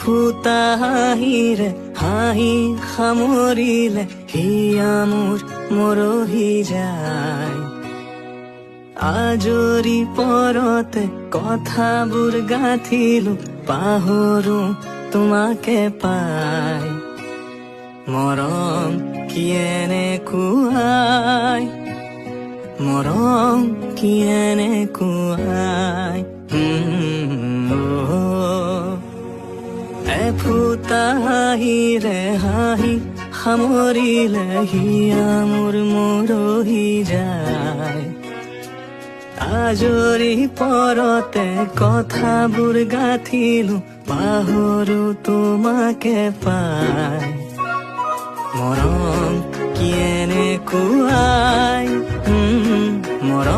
ফুটা হাঁহিৰে হাঁহি সামৰিলে হিয়া মোৰ মৰহি যায়। আজৰি পৰতে কথাবোৰ গাঁঠিলো পাহৰো তোমাকে পাই। মৰম কি এনেকুৱাই, মৰম কি এনেকুৱাই। এফুটা হাঁহিৰে হাঁহি সামৰিলে হিয়া মোৰ মৰহি যায়। আজৰি পৰতে কথাবোৰ গাঁঠিলো পাহৰো তোমাকে পাই। মৰম কি এনেকুৱাই, মৰম